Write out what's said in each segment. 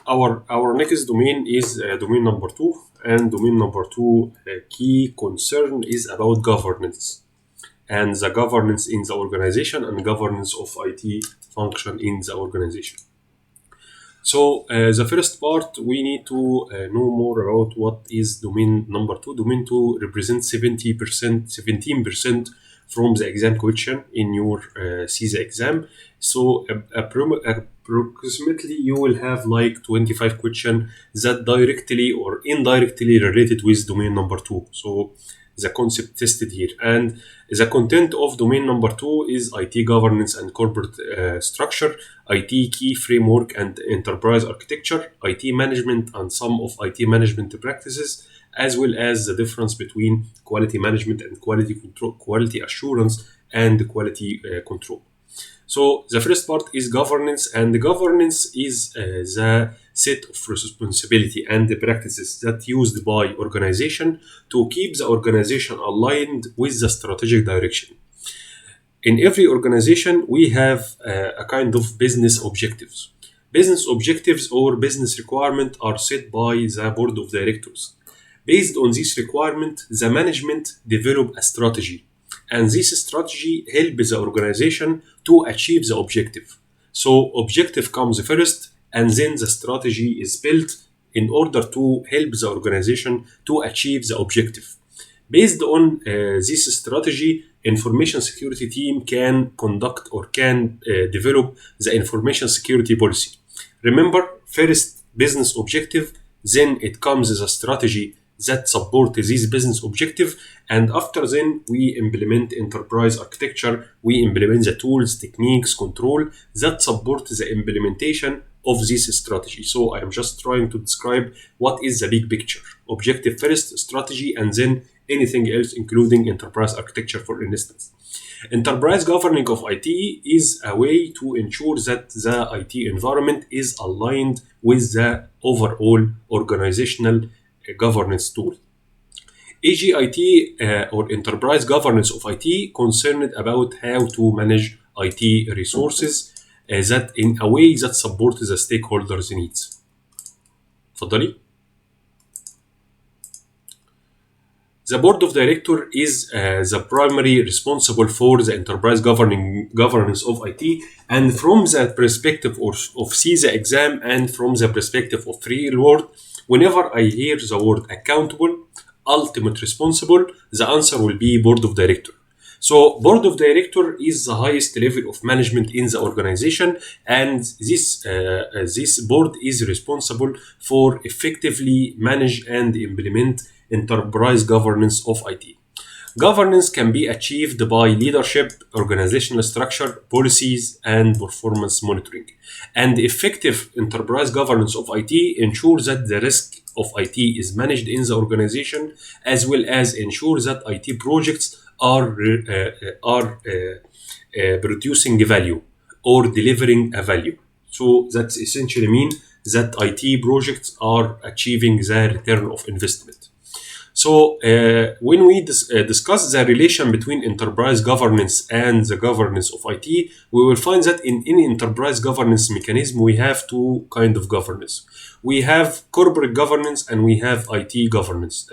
Our next domain is domain number 2, and domain number 2 key concern is about governance, and the governance in the organization and governance of IT function in the organization. So the first part, we need to know more about what is domain number 2. Domain 2 represents 17% from the exam question in your CISA exam. So approximately you will have like 25 questions that directly or indirectly related with domain number 2. So the concept tested here, and the content of domain number 2 is IT governance and corporate structure, IT key framework and enterprise architecture, IT management and some of IT management practices, as well as the difference between quality management and quality control, quality assurance and quality control. So the first part is governance, and the governance is the set of responsibility and the practices that used by organization to keep the organization aligned with the strategic direction. In every organization, we have a kind of business objectives. Business objectives or business requirements are set by the board of directors. Based on this requirement, the management develop a strategy, and this strategy helps the organization to achieve the objective. So objective comes first, and then the strategy is built in order to help the organization to achieve the objective. Based on this strategy, information security team can conduct or can develop the information security policy. Remember, first business objective, then it comes as a strategy that support this business objective, and after then we implement enterprise architecture, we implement the tools, techniques, control that support the implementation of this strategy. So I am just trying to describe what is the big picture. Objective first, strategy, and then anything else including enterprise architecture, for instance. Enterprise governing of IT is a way to ensure that the IT environment is aligned with the overall organizational governance tool. EGIT or enterprise governance of IT concerned about how to manage IT resources that in a way that support the stakeholders' needs. تفضلي. The board of directors is the primary responsible for the enterprise governance of IT, and from the perspective of CISA exam and from the perspective of real world, whenever I hear the word accountable, ultimate responsible, the answer will be board of director. So board of director is the highest level of management in the organization, and this board is responsible for effectively manage and implement enterprise governance of IT. Governance can be achieved by leadership, organizational structure, policies, and performance monitoring. And effective enterprise governance of IT ensures that the risk of IT is managed in the organization, as well as ensure that IT projects are producing value or delivering a value. So that's essentially mean that IT projects are achieving the return of investment. So when we discuss the relation between enterprise governance and the governance of IT, we will find that in any enterprise governance mechanism, we have two kinds of governance. We have corporate governance and we have IT governance,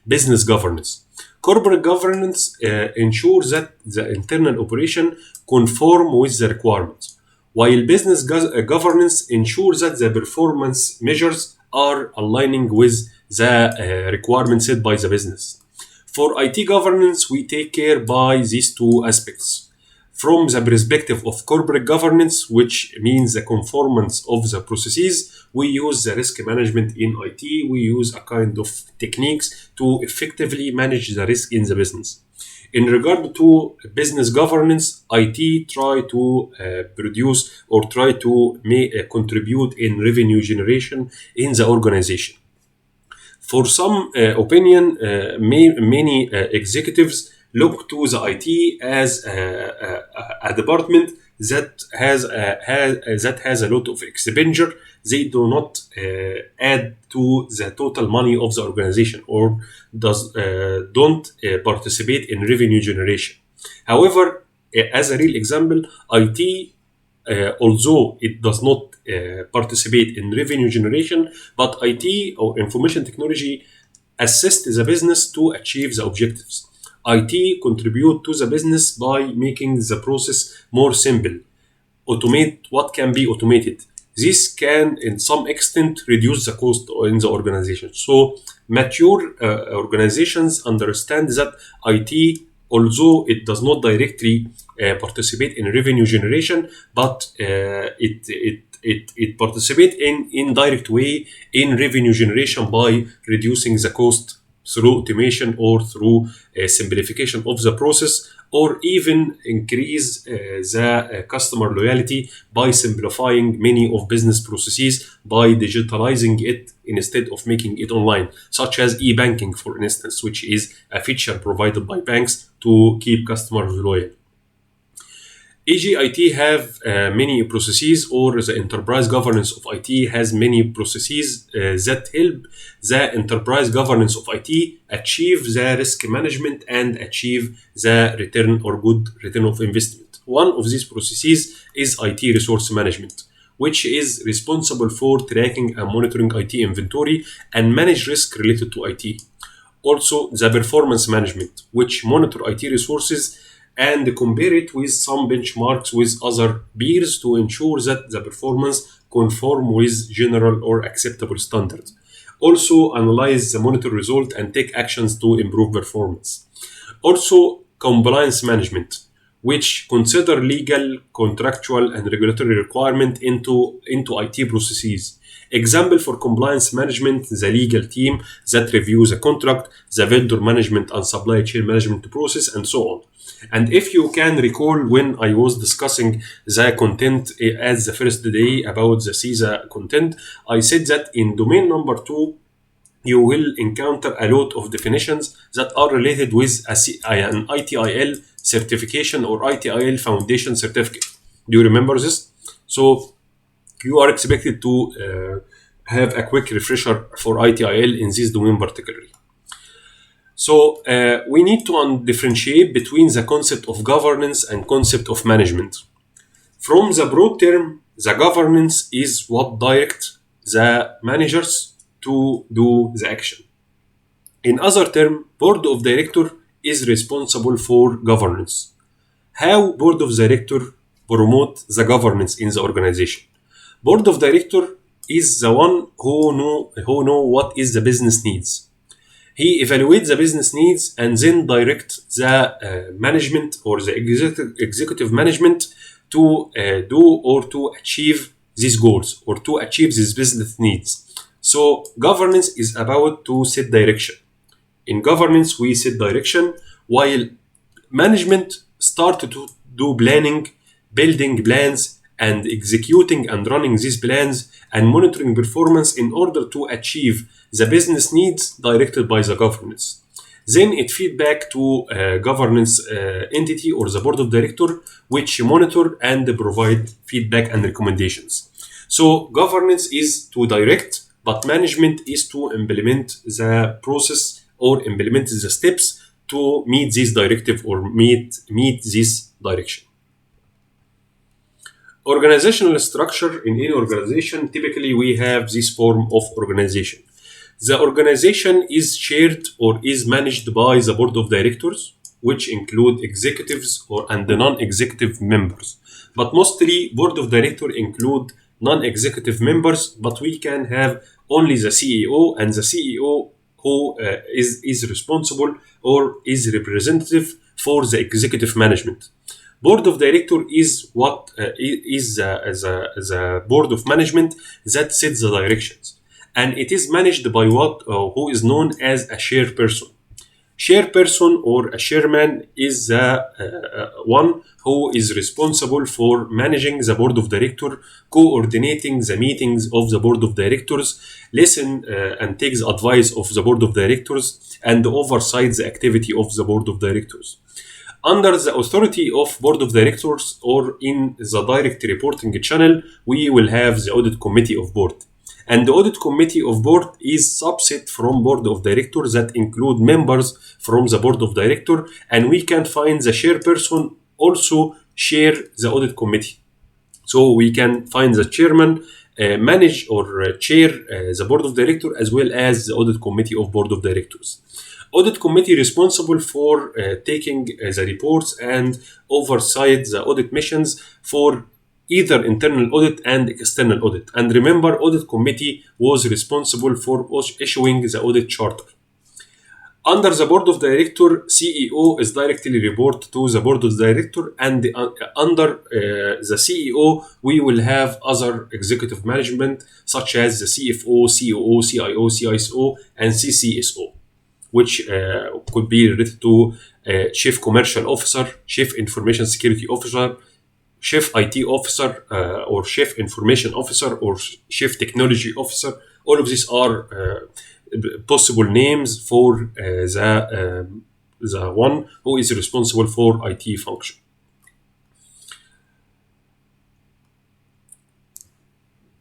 business governance. Corporate governance ensures that the internal operation conform with the requirements, while business governance ensures that the performance measures are aligning with the requirements set by the business. For IT governance, we take care by these two aspects. From the perspective of corporate governance, which means the conformance of the processes, we use the risk management in IT. We use a kind of techniques to effectively manage the risk in the business. In regard to business governance, IT try to produce or try to contribute in revenue generation in the organization. For some opinion, many executives look to the IT as a department that has a lot of expenditure. They do not add to the total money of the organization or don't participate in revenue generation. However, as a real example, IT although it does not participate in revenue generation, but IT or information technology assist the business to achieve the objectives. IT contribute to the business by making the process more simple, automate what can be automated. This can, in some extent, reduce the cost in the organization. So, mature organizations understand that IT, although it does not directly participate in revenue generation, but it participates in indirect way in revenue generation by reducing the cost through automation or through simplification of the process, or even increase the customer loyalty by simplifying many of business processes by digitalizing it instead of making it online, such as e-banking, for instance, which is a feature provided by banks to keep customers loyal. EGIT have many processes, or the enterprise governance of IT has many processes that help the enterprise governance of IT achieve the risk management and achieve the return or good return of investment. One of these processes is IT resource management, which is responsible for tracking and monitoring IT inventory and manage risk related to IT. Also, the performance management, which monitor IT resources and compare it with some benchmarks with other peers to ensure that the performance conform with general or acceptable standards. Also, analyze the monitor result and take actions to improve performance. Also, compliance management, which consider legal, contractual, and regulatory requirement into IT processes. Example for compliance management, the legal team that reviews a contract, the vendor management and supply chain management process, and so on. And if you can recall, when I was discussing the content as the first day about the CISA content, I said that in domain number 2, you will encounter a lot of definitions that are related with an ITIL certification or ITIL foundation certificate. Do you remember this? So you are expected to have a quick refresher for ITIL in this domain particularly. So we need to differentiate between the concept of governance and concept of management. From the broad term, the governance is what directs the managers to do the action. In other term, board of director is responsible for governance. How board of director promote the governance in the organization? Board of director is the one who know what is the business needs. He evaluates the business needs and then direct the management or the executive management to do or to achieve these goals or to achieve these business needs. So governance is about to set direction. In governance, we set direction, while management start to do planning, building plans, and executing and running these plans and monitoring performance in order to achieve the business needs directed by the governance. Then it feed back to a governance entity or the board of director, which monitor and provide feedback and recommendations. So governance is to direct, but management is to implement the process or implement the steps to meet this directive or meet this direction. Organizational structure in any organization, typically we have this form of organization. The organization is chaired or is managed by the board of directors, which include executives and the non-executive members. But mostly board of directors include non-executive members, but we can have only the CEO, and the CEO who is responsible or is representative for the executive management. Board of director is what is the board of management that sets the directions, and it is managed by who is known as a chairperson. Chairperson or a chairman is the one who is responsible for managing the board of directors, coordinating the meetings of the board of directors, listen and takes advice of the board of directors, and oversight the activity of the board of directors. Under the authority of board of directors or in the direct reporting channel, we will have the audit committee of board. And the audit committee of board is subset from board of directors that include members from the board of director, and we can find the chairperson also chair the audit committee. So we can find the chairman manage or chair the board of directors as well as the audit committee of board of directors. Audit committee responsible for taking the reports and oversight the audit missions for either internal audit and external audit. And remember, audit committee was responsible for issuing the audit charter. Under the board of director, CEO is directly report to the board of director, and under the CEO, we will have other executive management such as the CFO, COO, CIO, CISO, and CCSO, which could be related to Chief Commercial Officer, Chief Information Security Officer, Chief IT Officer, or Chief Information Officer, or Chief Technology Officer. All of these are possible names for the one who is responsible for IT function.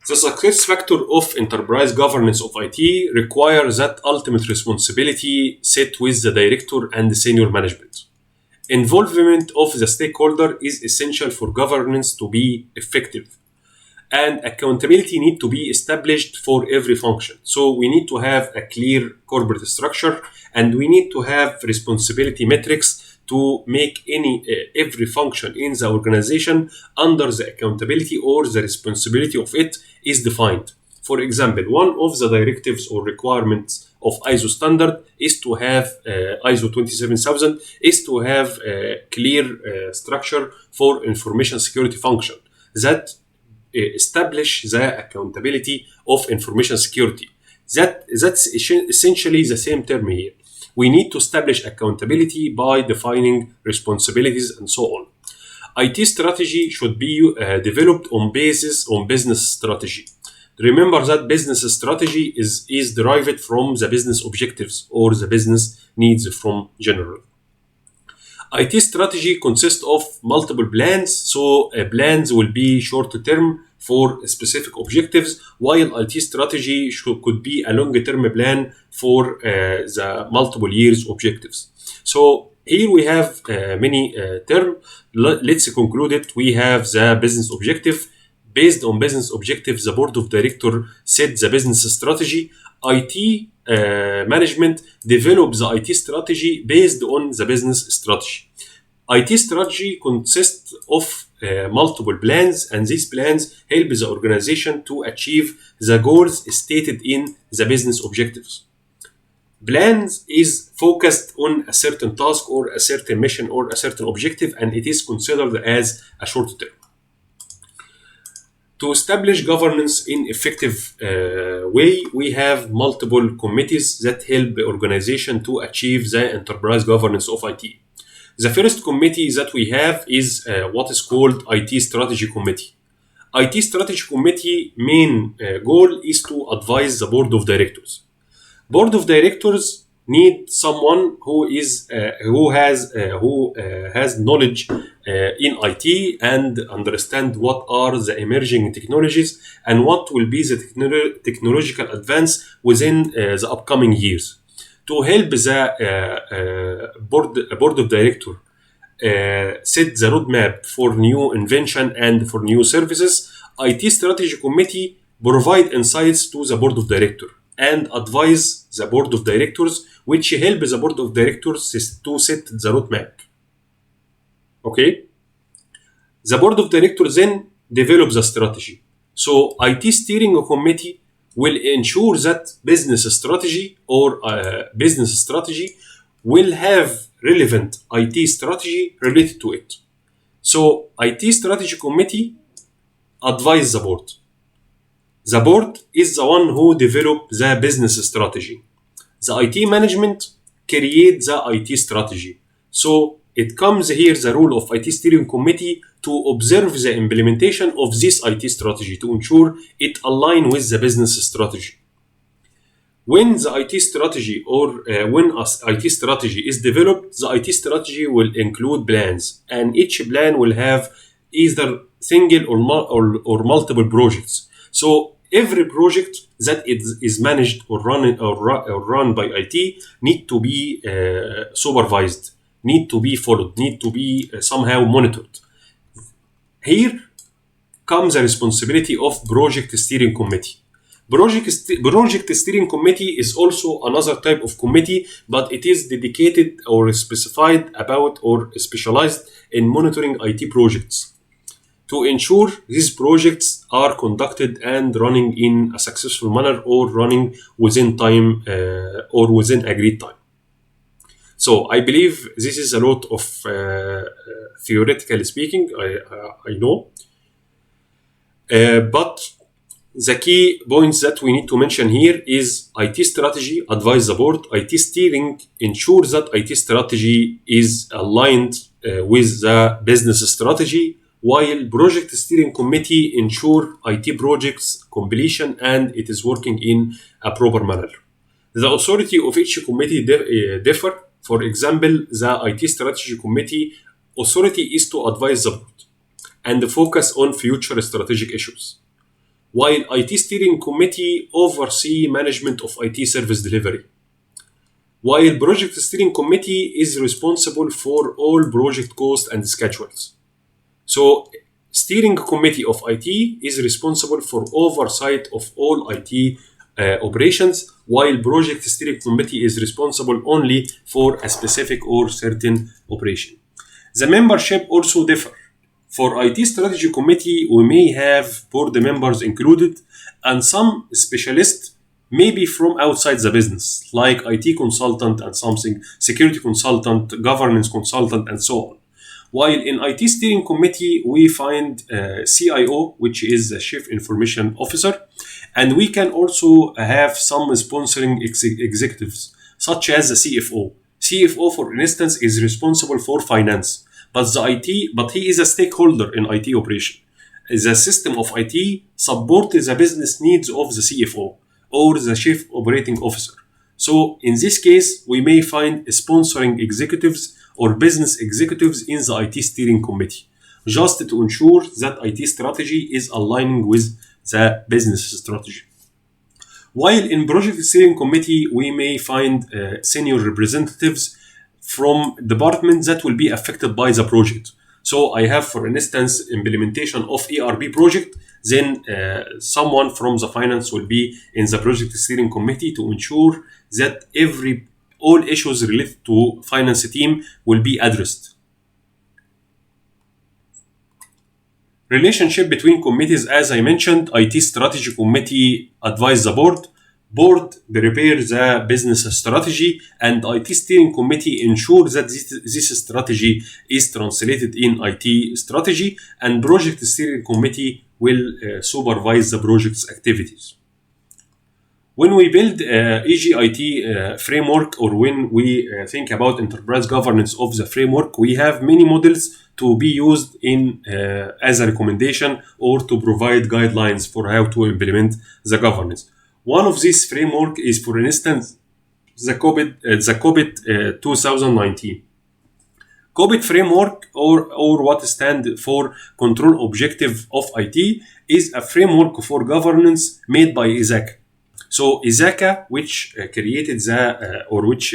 The success factor of enterprise governance of IT requires that ultimate responsibility sit with the director and the senior management. Involvement of the stakeholder is essential for governance to be effective, and accountability need to be established for every function. So we need to have a clear corporate structure, and we need to have responsibility metrics to make every function in the organization under the accountability or the responsibility of it is defined. For example, one of the directives or requirements of ISO standard is to have ISO 27000 is to have a clear structure for information security function that establish the accountability of information security. That's essentially the same term here. We need to establish accountability by defining responsibilities and so on. IT strategy should be developed on business strategy. Remember that business strategy is derived from the business objectives or the business needs from general. IT strategy consists of multiple plans, so plans will be short term for specific objectives, while IT strategy could be a long-term plan for the multiple years objectives. So here we have many terms. Let's conclude it. We have the business objective. Based on business objectives, the board of directors set the business strategy. IT management develops the IT strategy based on the business strategy. IT strategy consists of multiple plans, and these plans help the organization to achieve the goals stated in the business objectives. Plans is focused on a certain task or a certain mission or a certain objective, and it is considered as a short term. To establish governance in effective way, we have multiple committees that help the organization to achieve the enterprise governance of IT. The first committee that we have is what is called IT Strategy Committee. IT Strategy Committee main goal is to advise the board of directors. Board of directors need someone who has knowledge in IT and understand what are the emerging technologies and what will be the technological advance within the upcoming years. To help the board of directors set the roadmap for new invention and for new services, IT Strategy Committee provide insights to the board of directors and advise the board of directors, which help the board of directors to set the roadmap. Okay? The board of directors then develop the strategy. So IT Steering Committee will ensure that business strategy will have relevant IT strategy related to it. So IT Strategy Committee advise the board. The board is the one who develops the business strategy. The IT management create the IT strategy. So it comes here the role of IT Steering Committee to observe the implementation of this IT strategy to ensure it aligns with the business strategy. When the IT strategy when IT strategy is developed, the IT strategy will include plans, and each plan will have either single or multiple projects. So every project that is managed or run by IT need to be supervised, need to be followed, need to be somehow monitored. Here, comes the responsibility of project steering committee. Project steering committee is also another type of committee, but it is dedicated or specified about or specialized in monitoring IT projects to ensure these projects are conducted and running in a successful manner or running within time or within agreed time. So I believe this is a lot of theoretically speaking, I know. But the key points that we need to mention here is IT strategy, advise the board. IT steering ensures that IT strategy is aligned with the business strategy, while project steering committee ensure IT projects completion and it is working in a proper manner. The authority of each committee differ. For example, the IT strategy committee authority is to advise the board and focus on future strategic issues, while IT steering committee oversee management of IT service delivery, while project steering committee is responsible for all project costs and schedules. So steering committee of IT is responsible for oversight of all IT operations, while project steering committee is responsible only for a specific or certain operation. The membership also differ. For IT strategy committee, we may have board members included, and some specialists may be from outside the business, like IT consultant and something, security consultant, governance consultant, and so on. While in IT steering committee, we find CIO, which is the Chief Information Officer, and we can also have some sponsoring executives, such as the CFO. CFO, for instance, is responsible for finance, but he is a stakeholder in IT operation. The system of IT supports the business needs of the CFO or the Chief Operating Officer. So in this case, we may find sponsoring executives or business executives in the IT steering committee, just to ensure that IT strategy is aligning with the business strategy. While in project steering committee, we may find senior representatives from departments that will be affected by the project. So I have, for instance, implementation of ERP project, then someone from the finance will be in the project steering committee to ensure that all issues related to finance team will be addressed. Relationship between committees, as I mentioned, IT strategy committee advise the board prepare the business strategy, and IT steering committee ensure that this strategy is translated in IT strategy, and project steering committee will supervise the project's activities. When we build EGIT framework, or when we think about enterprise governance of the framework, we have many models to be used in as a recommendation or to provide guidelines for how to implement the governance. One of these framework is, for instance, the COBIT 2019. COBIT framework, or what stands for Control Objective of IT, is a framework for governance made by EGIT. So EGIT, which created which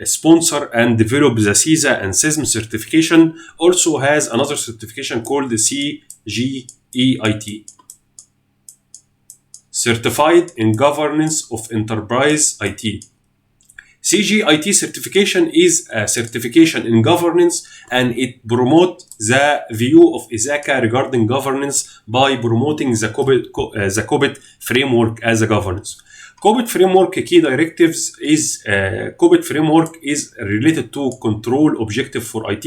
sponsor and developed the CISA and CISM certification, also has another certification called the CGEIT, Certified in Governance of Enterprise IT. CGIT certification is a certification in governance, and it promotes the view of EGIT regarding governance by promoting the COBIT framework as a governance. COBIT framework key directives is COBIT framework is related to control objective for IT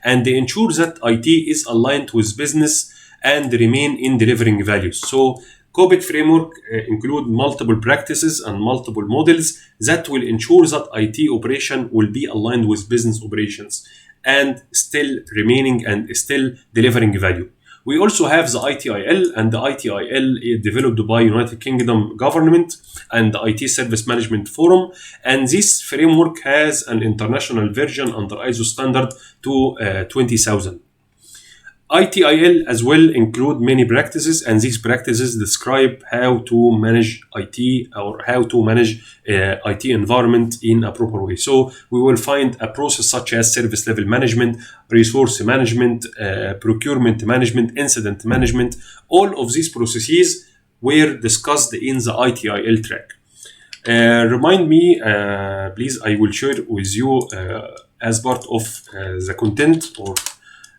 and ensure that IT is aligned with business and remain in delivering values. So COBIT framework include multiple practices and multiple models that will ensure that IT operation will be aligned with business operations and still remaining and still delivering value. We also have the ITIL, and the ITIL is developed by United Kingdom government and the IT Service Management Forum, and this framework has an international version under ISO standard to 20000. ITIL as well include many practices, and these practices describe how to manage IT or how to manage IT environment in a proper way. So we will find a process such as service level management, resource management, procurement management, incident management. All of these processes were discussed in the ITIL track. Remind me, please, I will share with you as part of the content or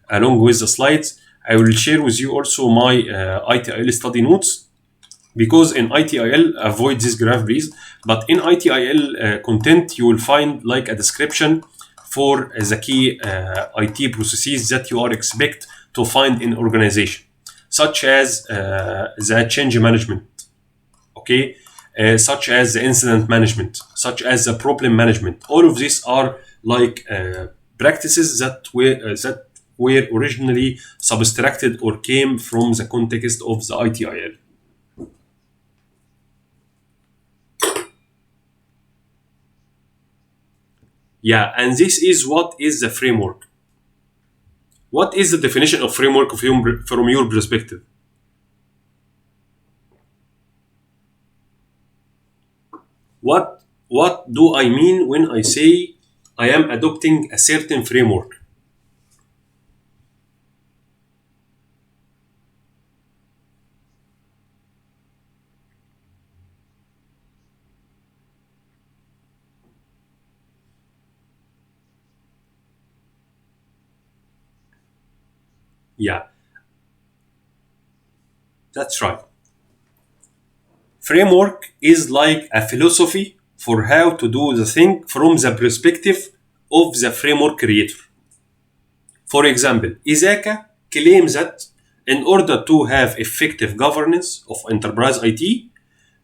along with the slides, I will share with you also my ITIL study notes, because in ITIL, avoid this graph please, but in ITIL content, you will find like a description for the key IT processes that you are expect to find in organization, such as the change management, okay, such as the incident management, such as the problem management. All of these are like practices that were originally subtracted or came from the context of the ITIL. Yeah, and this is what is the framework. What is the definition of framework from your perspective? What do I mean when I say I am adopting a certain framework? Yeah, that's right. Framework is like a philosophy for how to do the thing from the perspective of the framework creator. For example, ISACA claims that in order to have effective governance of enterprise IT,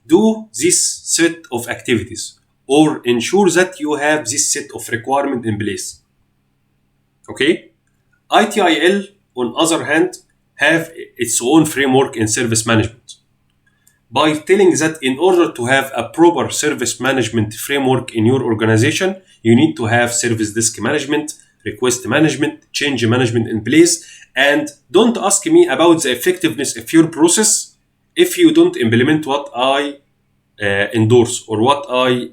do this set of activities or ensure that you have this set of requirements in place. Okay? ITIL, on other hand, have its own framework in service management, by telling that in order to have a proper service management framework in your organization, you need to have service desk management, request management, change management in place. And don't ask me about the effectiveness of your process if you don't implement what I endorse or what I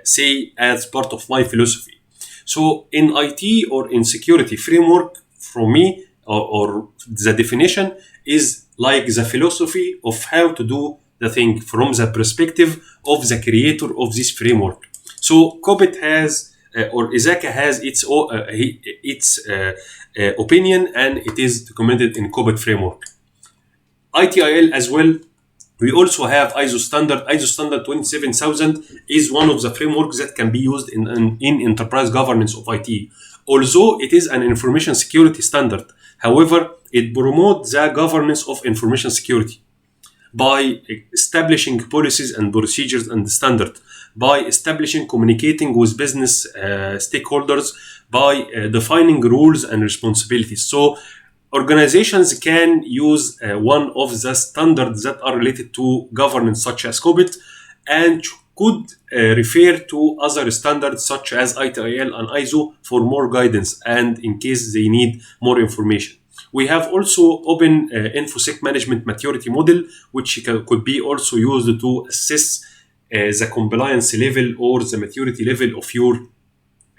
say as part of my philosophy. So in IT or in security framework, from me, or the definition is like the philosophy of how to do the thing from the perspective of the creator of this framework. So COBIT has or ISACA has its opinion, and it is documented in COBIT framework. ITIL as well. We also have ISO standard. ISO standard 27000 is one of the frameworks that can be used in enterprise governance of IT. Although it is an information security standard, however, it promotes the governance of information security by establishing policies and procedures and standard, by establishing communicating with business stakeholders, by defining rules and responsibilities. So organizations can use one of the standards that are related to governance, such as COBIT, and could refer to other standards such as ITIL and ISO for more guidance and in case they need more information. We have also open InfoSec management maturity model, which could be also used to assess the compliance level or the maturity level of your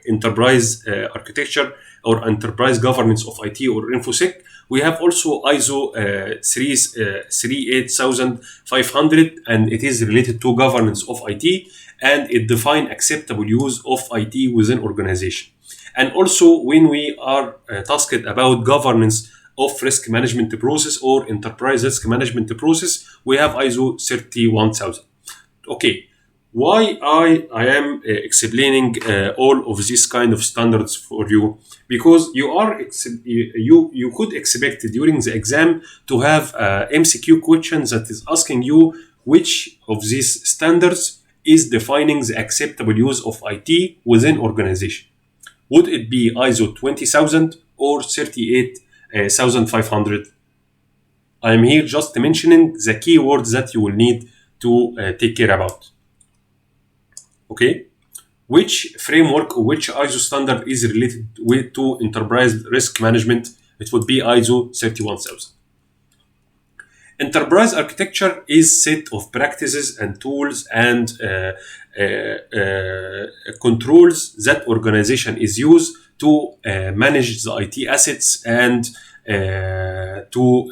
enterprise architecture or enterprise governance of IT or InfoSec. We have also ISO 38500, and it is related to governance of IT, and it defines acceptable use of IT within organization. And also when we are tasked about governance of risk management process or enterprise risk management process, we have ISO 31000. Okay, why I am explaining all of these kind of standards for you? Because you could expect during the exam to have MCQ questions that is asking you which of these standards is defining the acceptable use of IT within organization. Would it be ISO 20000 or 38500? I am here just mentioning the keywords that you will need to take care about. Okay, which framework, which ISO standard is related to enterprise risk management It would be ISO 31000. Enterprise architecture is set of practices and tools and controls that organization is used to manage the IT assets and to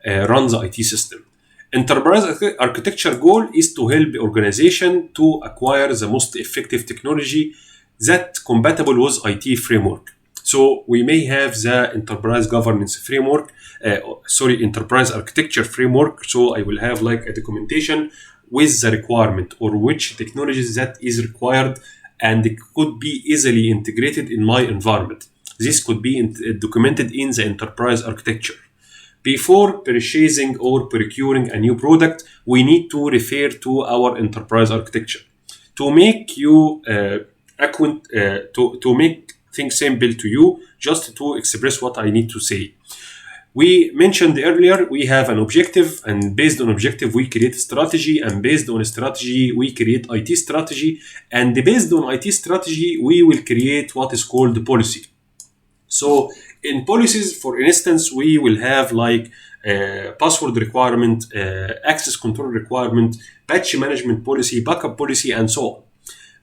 run the IT system. Enterprise architecture goal is to help the organization to acquire the most effective technology that compatible with IT framework. So we may have the enterprise governance framework, enterprise architecture framework. So I will have like a documentation with the requirement or which technologies that is required, and it could be easily integrated in my environment. This could be documented in the enterprise architecture. Before purchasing or procuring a new product, we need to refer to our enterprise architecture to make you to make things simple to you, just to express what I need to say. We mentioned earlier we have an objective, and based on objective we create strategy, and based on strategy we create IT strategy, and based on IT strategy we will create what is called policy. So in policies, for instance, we will have like password requirement, access control requirement, patch management policy, backup policy, and so on.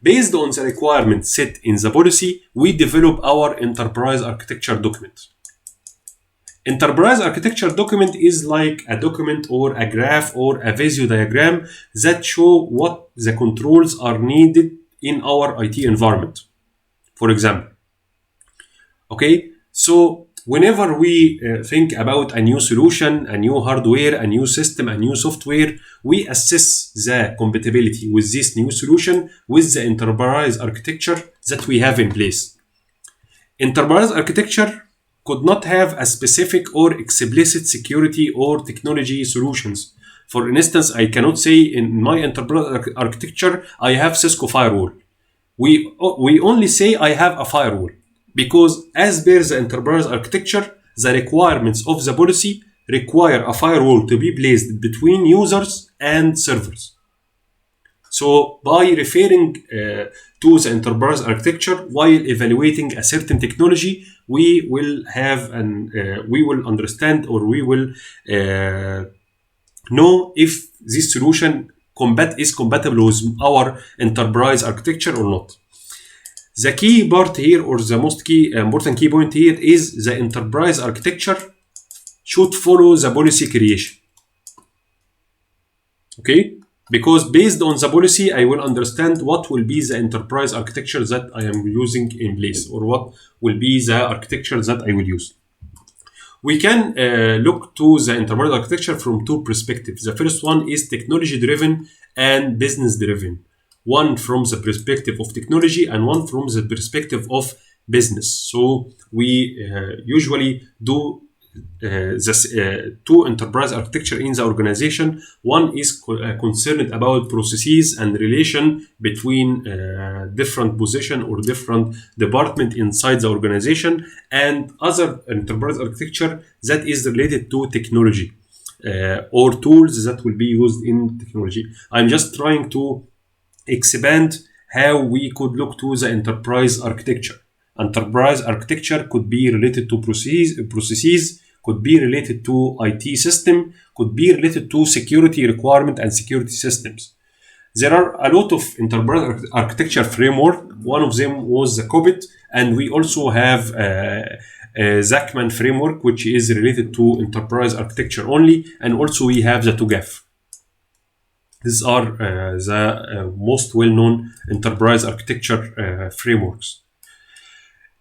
Based on the requirements set in the policy, we develop our enterprise architecture document. Enterprise architecture document is like a document or a graph or a visual diagram that show what the controls are needed in our IT environment. For example, okay, so whenever we think about a new solution, a new hardware, a new system, a new software, we assess the compatibility with this new solution with the enterprise architecture that we have in place. Enterprise architecture could not have a specific or explicit security or technology solutions. For instance, I cannot say in my enterprise architecture, I have Cisco firewall. We only say I have a firewall, because as per the enterprise architecture, the requirements of the policy require a firewall to be placed between users and servers. So by referring to the enterprise architecture while evaluating a certain technology, we will have we will understand, or we will know if this solution is compatible with our enterprise architecture or not. The key part here, or the most important key point here, is the enterprise architecture should follow the policy creation. Okay? Because based on the policy, I will understand what will be the enterprise architecture that I am using in place, or what will be the architecture that I will use. We can look to the enterprise architecture from two perspectives. The first one is technology-driven and business-driven. One from the perspective of technology and one from the perspective of business. So we usually do two enterprise architecture in the organization. One is concerned about processes and relation between different position or different department inside the organization, and other enterprise architecture that is related to technology or tools that will be used in technology. I'm just trying to expand how we could look to the enterprise architecture. Enterprise architecture could be related to processes, could be related to IT system, could be related to security requirement and security systems. There are a lot of enterprise architecture framework. One of them was the COBIT, and we also have Zachman framework, which is related to enterprise architecture only, and also we have the TOGAF. These are the most well-known enterprise architecture frameworks.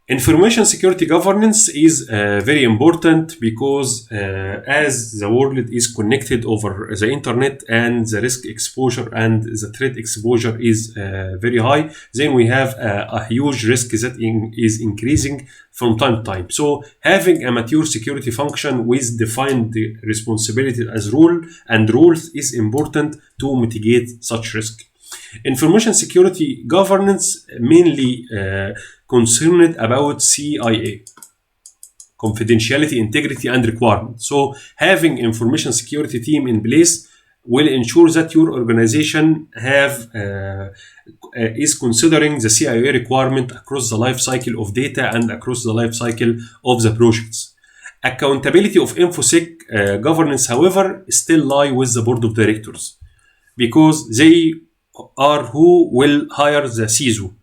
Information security governance is very important because as the world is connected over the internet and the risk exposure and the threat exposure is very high, then we have a huge risk that is increasing from time to time. So having a mature security function with defined responsibility as rule and rules is important to mitigate such risk. Information security governance mainly concerned about CIA, confidentiality, integrity, and requirement. So having information security team in place will ensure that your organization is considering the CIA requirement across the life cycle of data and across the life cycle of the projects. Accountability of InfoSec governance, however, still lie with the board of directors, because they are who will hire the CISO,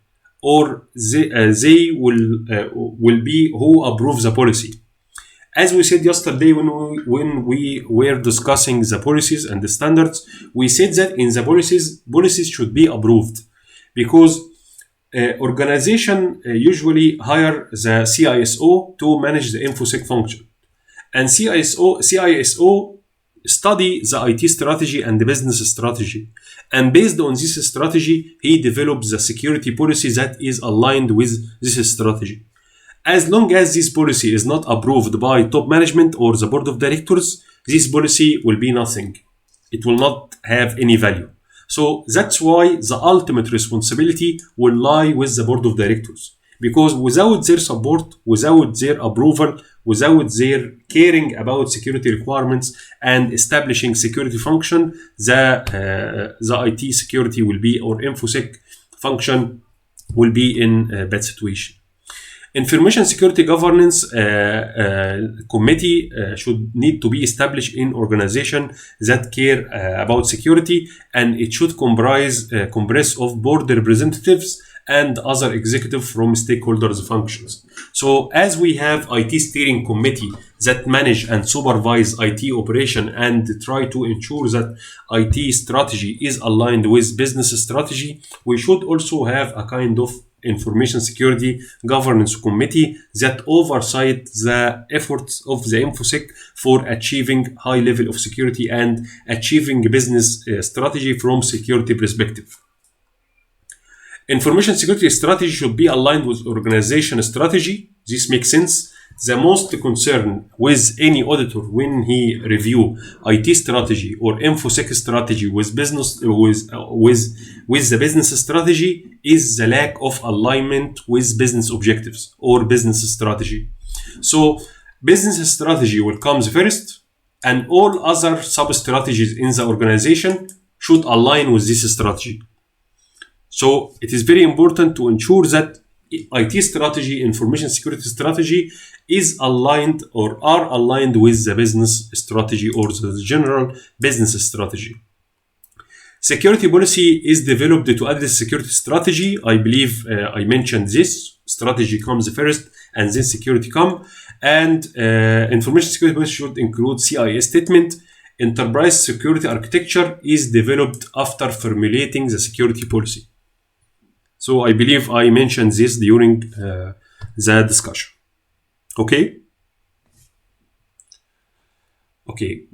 or they will be who approve the policy. As we said yesterday when we were discussing the policies and the standards, we said that in the policies should be approved, because organization usually hire the CISO to manage the InfoSec function. And CISO study the IT strategy and the business strategy. And based on this strategy, he develops the security policy that is aligned with this strategy. As long as this policy is not approved by top management or the board of directors, this policy will be nothing. It will not have any value. So that's why the ultimate responsibility will lie with the board of directors. Because without their support, without their approval, without their caring about security requirements and establishing security function, the IT security will be, or InfoSec function will be in a bad situation. Information security governance committee should need to be established in organization that care about security, and it should comprise of board representatives and other executive from stakeholders functions. So as we have IT steering committee that manage and supervise IT operation and try to ensure that IT strategy is aligned with business strategy, we should also have a kind of information security governance committee that oversight the efforts of the InfoSec for achieving high level of security and achieving business strategy from security perspective. Information security strategy should be aligned with organization strategy. This makes sense. The most concern with any auditor when he review IT strategy or InfoSec strategy with the business strategy is the lack of alignment with business objectives or business strategy. So business strategy will come first, and all other sub strategies in the organization should align with this strategy. So it is very important to ensure that IT strategy, information security strategy is aligned or are aligned with the business strategy or the general business strategy. Security policy is developed to address security strategy. I believe I mentioned this. Strategy comes first and then security come. And information security policy should include CIA statement. Enterprise security architecture is developed after formulating the security policy. So I believe I mentioned this during the discussion. Okay.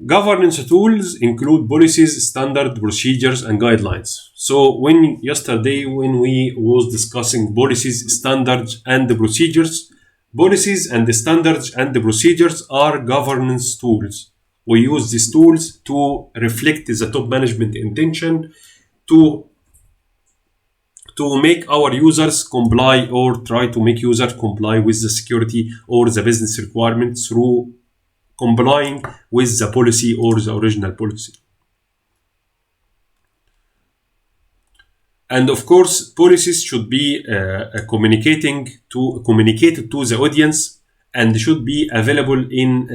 Governance tools include policies, standard procedures, and guidelines. So yesterday when we was discussing policies, standards, and the procedures, policies and the standards and the procedures are governance tools. We use these tools to reflect the top management intention to make our users comply or try to make users comply with the security or the business requirements through complying with the policy or the original policy. And of course, policies should be communicated to the audience and should be available in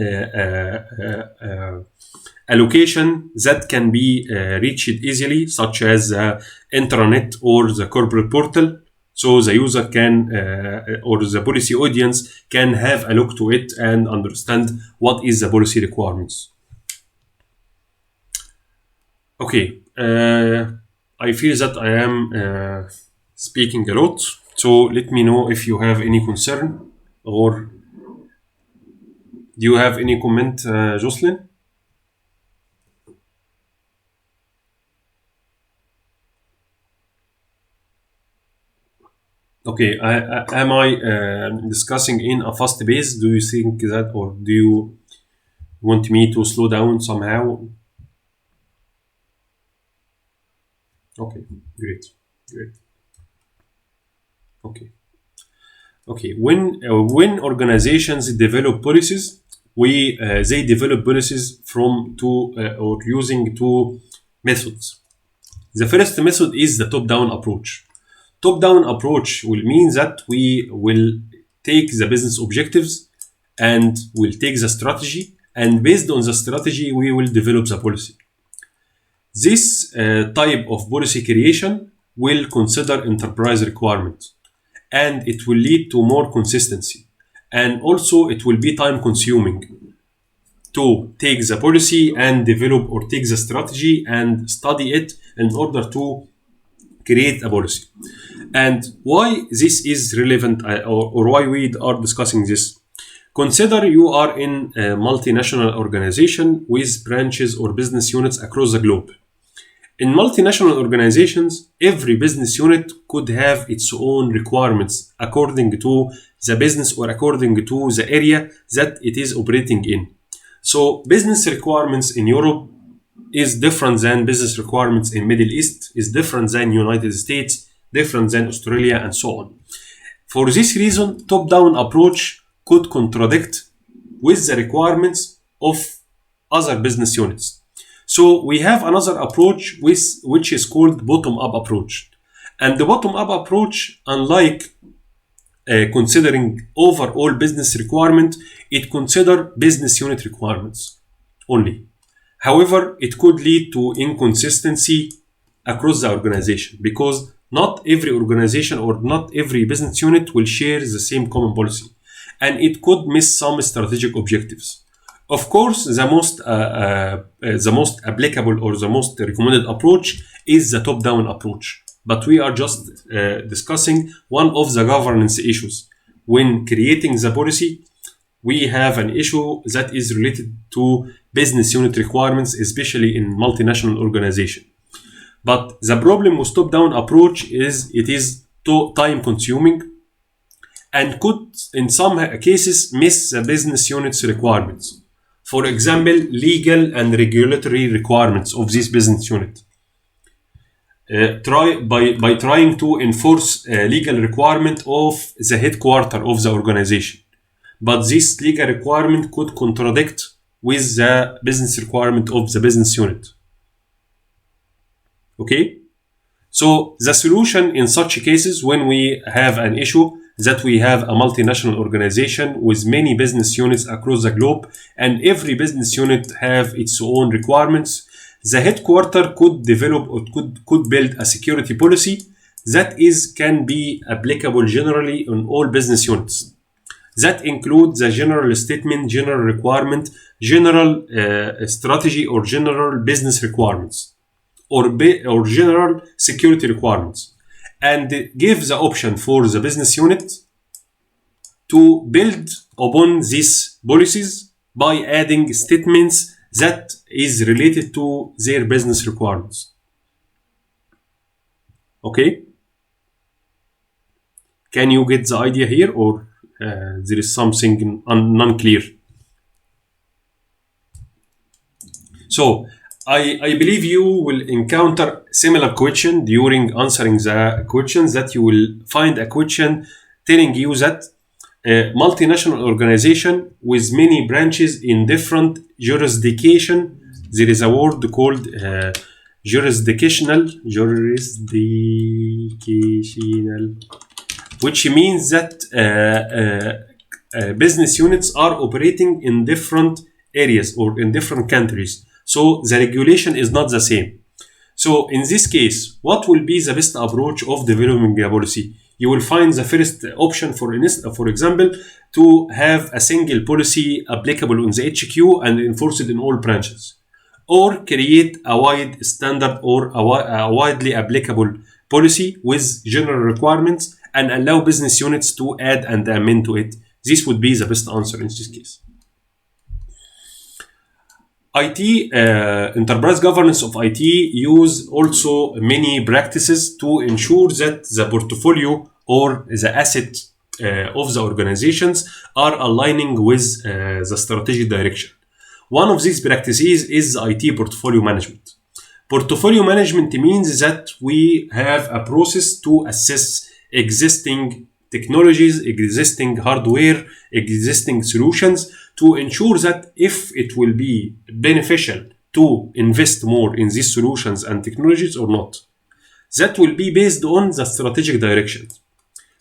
a location that can be reached easily, such as the intranet or the corporate portal, so the user can or the policy audience can have a look to it and understand what is the policy requirements. Okay, I feel that I am speaking a lot, so let me know if you have any concern, or do you have any comment, Jocelyn? Okay, am I discussing in a fast pace? Do you think that, or do you want me to slow down somehow? Okay, great. Okay. When organizations develop policies, they develop policies or using two methods. The first method is the top-down approach. Top-down approach will mean that we will take the business objectives and we'll take the strategy, and based on the strategy, we will develop the policy. This type of policy creation will consider enterprise requirements, and it will lead to more consistency. And also it will be time consuming to take the policy and develop, or take the strategy and study it in order to create a policy. And why this is relevant, or why we are discussing this. Consider you are in a multinational organization with branches or business units across the globe. In multinational organizations, every business unit could have its own requirements according to the business or according to the area that it is operating in. So business requirements in Europe is different than business requirements in Middle East, is different than United States, different than Australia, and so on. For this reason, top-down approach could contradict with the requirements of other business units. So we have another approach which is called bottom-up approach. And the bottom-up approach, unlike considering overall business requirement, it considers business unit requirements only. However, it could lead to inconsistency across the organization, because not every organization or not every business unit will share the same common policy, and it could miss some strategic objectives. Of course, the most applicable or the most recommended approach is the top-down approach. But we are just discussing one of the governance issues. When creating the policy, we have an issue that is related to business unit requirements, especially in multinational organization. But the problem with top-down approach is it is time consuming and could, in some cases, miss the business unit's requirements. For example, legal and regulatory requirements of this business unit. By trying to enforce a legal requirement of the headquarters of the organization. But this legal requirement could contradict with the business requirement of the business unit. Okay? So the solution in such cases, when we have an issue that we have a multinational organization with many business units across the globe, and every business unit have its own requirements, the headquarters could develop or could build a security policy that can be applicable generally on all business units. That includes the general statement, general requirement, general strategy, or general business requirements, or general security requirements, and give the option for the business unit to build upon these policies by adding statements that is related to their business requirements. Okay? Can you get the idea here, or there is something non-clear? So I believe you will encounter similar question during answering the questions, that you will find a question telling you that a multinational organization with many branches in different jurisdiction, there is a word called jurisdictional, which means that business units are operating in different areas or in different countries. So the regulation is not the same. So in this case, what will be the best approach of developing a policy? You will find the first option, for example, to have a single policy applicable on the HQ and enforce it in all branches, or create a wide standard or a widely applicable policy with general requirements and allow business units to add and amend to it. This would be the best answer in this case. IT, enterprise governance of IT use also many practices to ensure that the portfolio or the asset of the organizations are aligning with the strategic direction. One of these practices is IT portfolio management. Portfolio management means that we have a process to assess existing technologies, existing hardware, existing solutions, to ensure that if it will be beneficial to invest more in these solutions and technologies or not. That will be based on the strategic direction.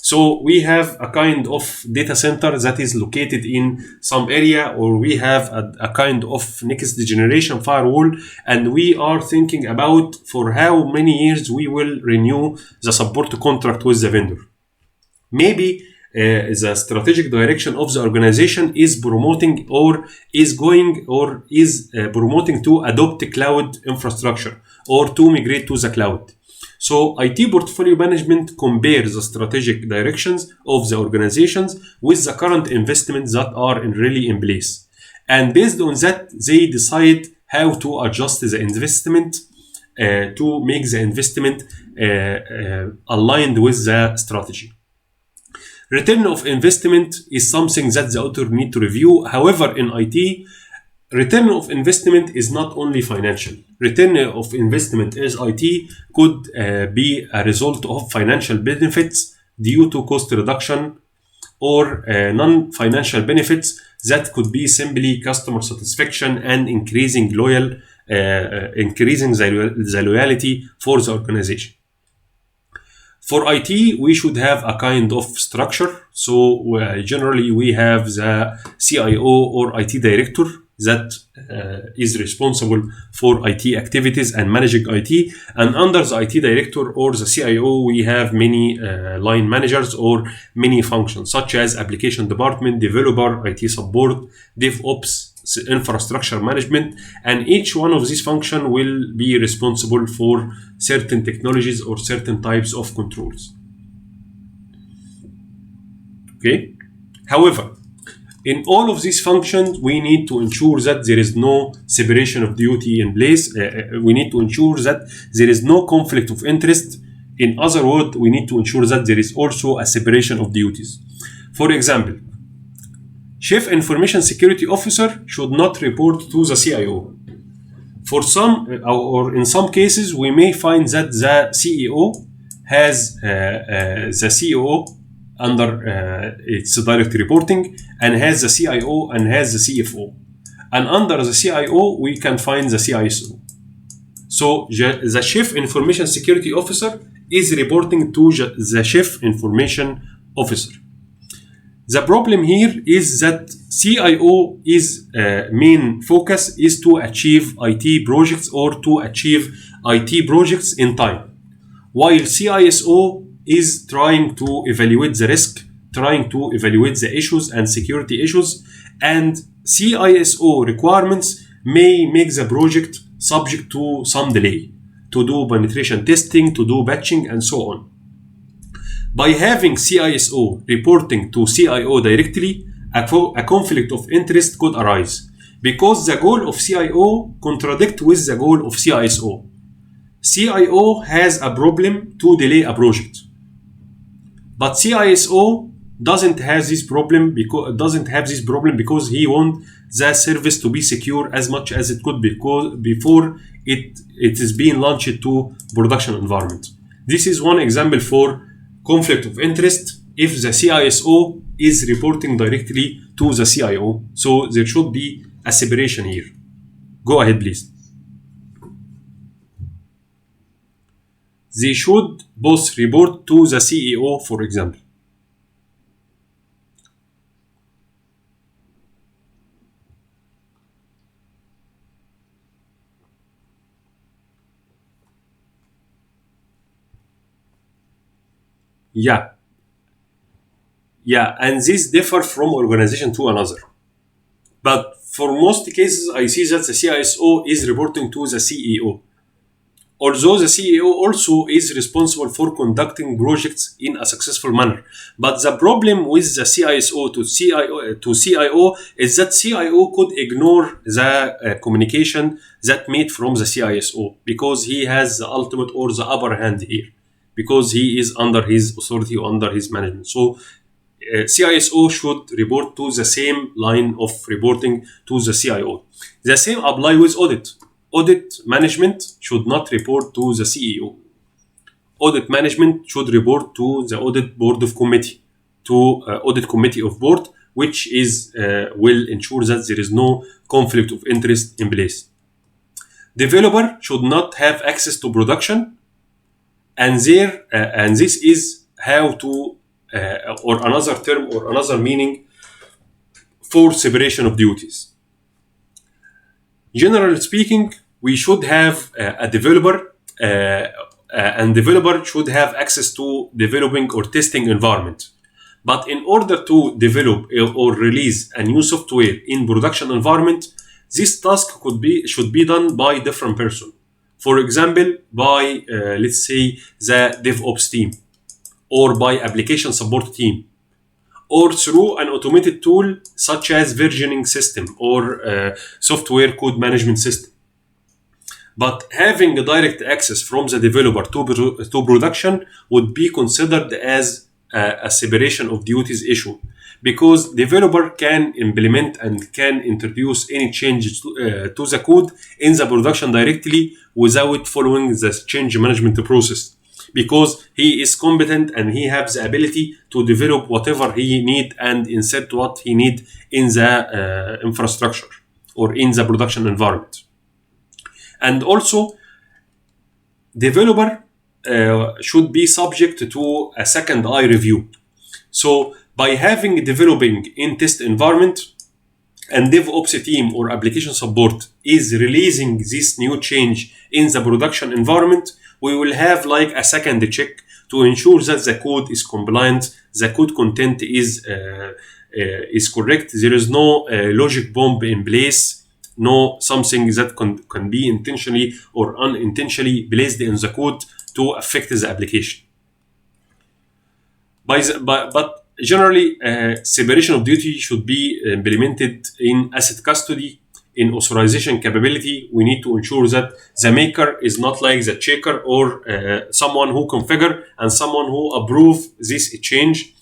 So we have a kind of data center that is located in some area, or we have a kind of next generation firewall, and we are thinking about for how many years we will renew the support contract with the vendor. Maybe the strategic direction of the organization is promoting or is promoting to adopt cloud infrastructure or to migrate to the cloud. So IT portfolio management compares the strategic directions of the organizations with the current investments that are really in place. And based on that, they decide how to adjust the investment to make the investment aligned with the strategy. Return of investment is something that the author need to review. However, in IT, return of investment is not only financial. Return of investment as IT could be a result of financial benefits due to cost reduction or non-financial benefits that could be simply customer satisfaction and increasing the loyalty for the organization. For IT, we should have a kind of structure. So generally we have the CIO or IT director that is responsible for IT activities and managing IT. And under the IT director or the CIO, we have many line managers or many functions such as application department, developer, IT support, DevOps, infrastructure management. And each one of these functions will be responsible for certain technologies or certain types of controls. Okay. However, in all of these functions, we need to ensure that there is no separation of duty in place. We need to ensure that there is no conflict of interest. In other words, we need to ensure that there is also a separation of duties. For example, Chief Information Security Officer should not report to the CIO. For some, or in some cases, we may find that the CEO has the COO under its direct reporting, and has the CIO and has the CFO. And under the CIO, we can find the CISO. So the Chief Information Security Officer is reporting to the Chief Information Officer. The problem here is that CIO is main focus is to achieve IT projects or to achieve IT projects in time, while CISO is trying to evaluate the risk, trying to evaluate the issues and security issues, and CISO requirements may make the project subject to some delay, to do penetration testing, to do batching, and so on. By having CISO reporting to CIO directly, a conflict of interest could arise because the goal of CIO contradicts with the goal of CISO. CIO has a problem to delay a project, but CISO doesn't have this problem because he wants the service to be secure as much as it could before it is being launched to production environment. This is one example for conflict of interest if the CISO is reporting directly to the CIO. So there should be a separation here. Go ahead, please. They should both report to the CEO, for example. Yeah, and this differ from organization to another. But for most cases, I see that the CISO is reporting to the CEO. Although the CEO also is responsible for conducting projects in a successful manner. But the problem with the CISO to CIO is that CIO could ignore the communication that made from the CISO because he has the ultimate or the upper hand here, because he is under his authority or under his management. So CISO should report to the same line of reporting to the CIO. The same apply with audit. Audit management should not report to the CEO. Audit management should report to the audit board of committee, to audit committee of board, which is will ensure that there is no conflict of interest in place. Developer should not have access to production, and this is how to or another term or another meaning for separation of duties. Generally speaking, we should have a developer, and developer should have access to developing or testing environment. But in order to develop or release a new software in production environment, this task should be done by different person. For example, by let's say the DevOps team, or by application support team, or through an automated tool such as versioning system or software code management system. But having a direct access from the developer to production would be considered as a separation of duties issue, because developer can implement and can introduce any changes to the code in the production directly without following the change management process, because he is competent and he has the ability to develop whatever he need and insert what he need in the infrastructure or in the production environment. And also, developer should be subject to a second eye review. So by having developing in test environment, and DevOps team or application support is releasing this new change in the production environment, we will have like a second check to ensure that the code is compliant, the code content is correct, there is no logic bomb in place, no something that can be intentionally or unintentionally placed in the code to affect the application. But generally, separation of duty should be implemented in asset custody, in authorization capability. We need to ensure that the maker is not like the checker or someone who configure and someone who approve this change.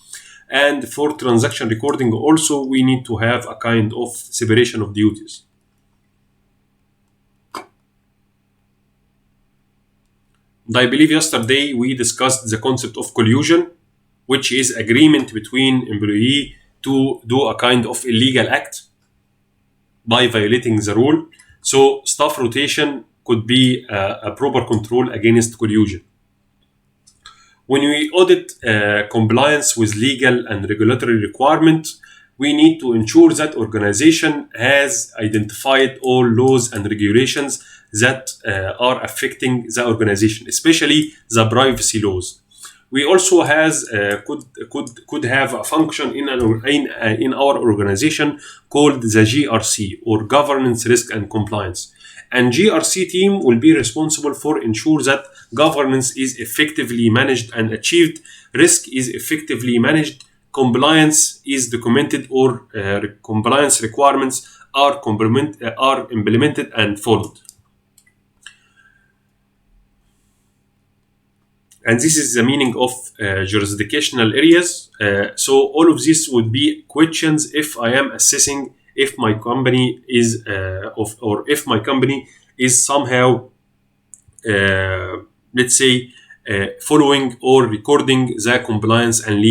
And for transaction recording also, we need to have a kind of separation of duties. And I believe yesterday we discussed the concept of collusion, which is agreement between employee to do a kind of illegal act by violating the rule. So staff rotation could be a proper control against collusion. When we audit compliance with legal and regulatory requirements, we need to ensure that organization has identified all laws and regulations that are affecting the organization, especially the privacy laws. We also could have a function in our organization called the GRC, or Governance, Risk and Compliance. And GRC team will be responsible for ensure that governance is effectively managed and achieved, risk is effectively managed, compliance is documented, or compliance requirements are implemented and followed. And this is the meaning of jurisdictional areas. So all of this would be questions if I am assessing if my company is or if my company is somehow, let's say, following or recording the compliance and legal